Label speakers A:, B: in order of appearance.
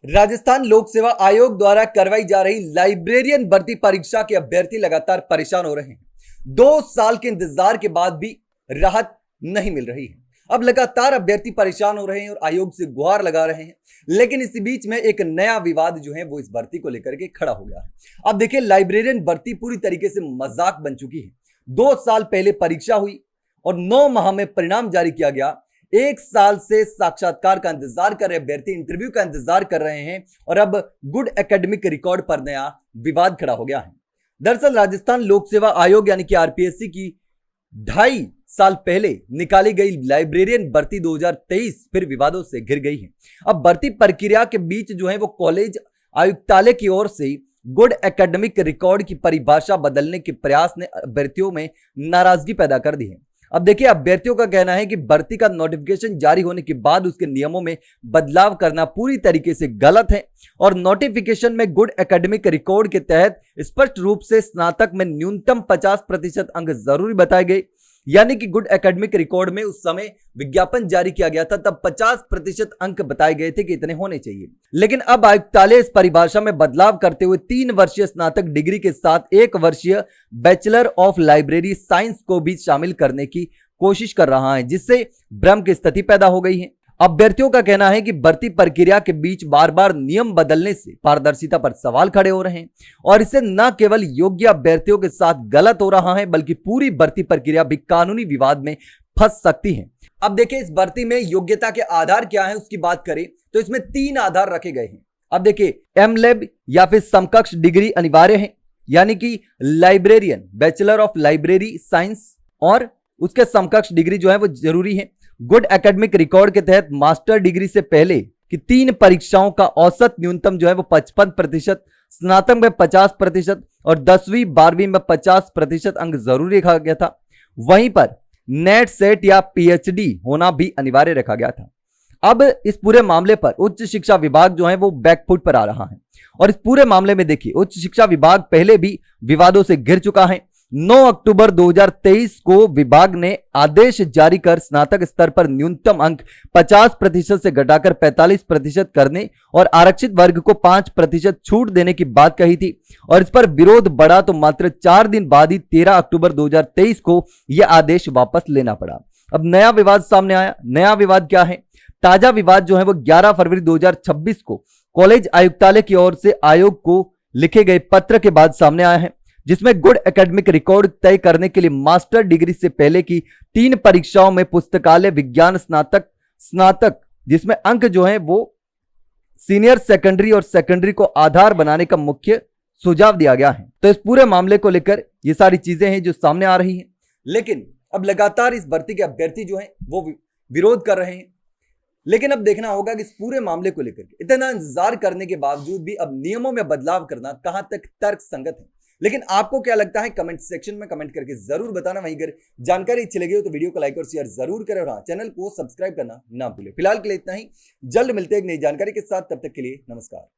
A: राजस्थान लोक सेवा आयोग द्वारा करवाई जा रही लाइब्रेरियन भर्ती परीक्षा के अभ्यर्थी लगातार परेशान हो रहे हैं। 2 साल के इंतजार के बाद भी राहत नहीं मिल रही है। अब लगातार अभ्यर्थी परेशान हो रहे हैं और आयोग से गुहार लगा रहे हैं। लेकिन इसी बीच में एक नया विवाद जो है वो इस भर्ती को लेकर के खड़ा हो गया है। अब देखिए, लाइब्रेरियन भर्ती पूरी तरीके से मजाक बन चुकी है। 2 साल पहले परीक्षा हुई और 9 माह में परिणाम जारी किया गया। 1 साल से साक्षात्कार का इंतजार कर रहे अभ्यर्थी इंटरव्यू का इंतजार कर रहे हैं और अब गुड एकेडमिक रिकॉर्ड पर नया विवाद खड़ा हो गया है। दरअसल राजस्थान लोक सेवा आयोग यानी कि आरपीएससी की 2.5 साल पहले निकाली गई लाइब्रेरियन भर्ती 2023 फिर विवादों से घिर गई है। अब भर्ती प्रक्रिया के बीच जो है वो कॉलेज आयुक्तालय की ओर से गुड एकेडमिक रिकॉर्ड की परिभाषा बदलने के प्रयास ने अभ्यर्थियों में नाराजगी पैदा कर दी है। अब देखिए, अभ्यर्थियों का कहना है कि भर्ती का नोटिफिकेशन जारी होने के बाद उसके नियमों में बदलाव करना पूरी तरीके से गलत है और नोटिफिकेशन में गुड एकेडमिक रिकॉर्ड के तहत स्पष्ट रूप से स्नातक में न्यूनतम 50% अंक जरूरी बताए गए। यानी कि गुड एकेडमिक रिकॉर्ड में उस समय विज्ञापन जारी किया गया था तब 50% अंक बताए गए थे कि इतने होने चाहिए। लेकिन अब आयुक्तालय इस परिभाषा में बदलाव करते हुए 3 वर्षीय स्नातक डिग्री के साथ 1 वर्षीय बैचलर ऑफ लाइब्रेरी साइंस को भी शामिल करने की कोशिश कर रहा है, जिससे भ्रम की स्थिति पैदा हो गई है। अभ्यर्थियों का कहना है कि भर्ती प्रक्रिया के बीच बार बार नियम बदलने से पारदर्शिता पर सवाल खड़े हो रहे हैं और इससे न केवल योग्य अभ्यर्थियों के साथ गलत हो रहा है बल्कि पूरी भर्ती प्रक्रिया भी कानूनी विवाद में फंस सकती है। अब देखिए, इस भर्ती में योग्यता के आधार क्या है उसकी बात करें तो इसमें 3 आधार रखे गए हैं। अब देखिए, एमलेब या फिर समकक्ष डिग्री अनिवार्य है, यानी कि librarian bachelor of library science और उसके समकक्ष डिग्री जो है वो जरूरी है। गुड एकेडमिक रिकॉर्ड के तहत मास्टर डिग्री से पहले की 3 परीक्षाओं का औसत न्यूनतम जो है वो 55%, स्नातक में 50% और 10वीं 12वीं में 50% अंक जरूरी रखा गया था। वहीं पर नेट सेट या पीएचडी होना भी अनिवार्य रखा गया था। अब इस पूरे मामले पर उच्च शिक्षा विभाग जो है वो बैकफुट पर आ रहा है और इस पूरे मामले में देखिए, उच्च शिक्षा विभाग पहले भी विवादों से घिर चुका है। 9 अक्टूबर 2023 को विभाग ने आदेश जारी कर स्नातक स्तर पर न्यूनतम अंक 50% से घटाकर 45% करने और आरक्षित वर्ग को 5% छूट देने की बात कही थी और इस पर विरोध बढ़ा तो मात्र 4 दिन बाद ही 13 अक्टूबर 2023 को यह आदेश वापस लेना पड़ा। अब नया विवाद सामने आया। नया विवाद क्या है? ताजा विवाद जो है वो 11 फरवरी 2026 को कॉलेज आयुक्तालय की ओर से आयोग को लिखे गए पत्र के बाद सामने आया है, जिसमें गुड एकेडमिक रिकॉर्ड तय करने के लिए मास्टर डिग्री से पहले की 3 परीक्षाओं में पुस्तकालय विज्ञान स्नातक जिसमें अंक जो है वो सीनियर सेकेंडरी और सेकेंडरी को आधार बनाने का मुख्य सुझाव दिया गया है। तो इस पूरे मामले को लेकर ये सारी चीजें हैं जो सामने आ रही हैं। लेकिन अब लगातार इस भर्ती के अभ्यर्थी जो हैं वो विरोध कर रहे हैं। लेकिन अब देखना होगा कि इस पूरे मामले को लेकर इतना इंतजार करने के बावजूद भी अब नियमों में बदलाव करना कहां तक तर्क संगत है। लेकिन आपको क्या लगता है? कमेंट सेक्शन में कमेंट करके जरूर बताना। वहीं अगर जानकारी अच्छी लगी हो तो वीडियो को लाइक और शेयर जरूर करें और हाँ, चैनल को सब्सक्राइब करना ना भूलें। फिलहाल के लिए इतना ही। जल्द मिलते हैं एक नई जानकारी के साथ। तब तक के लिए नमस्कार।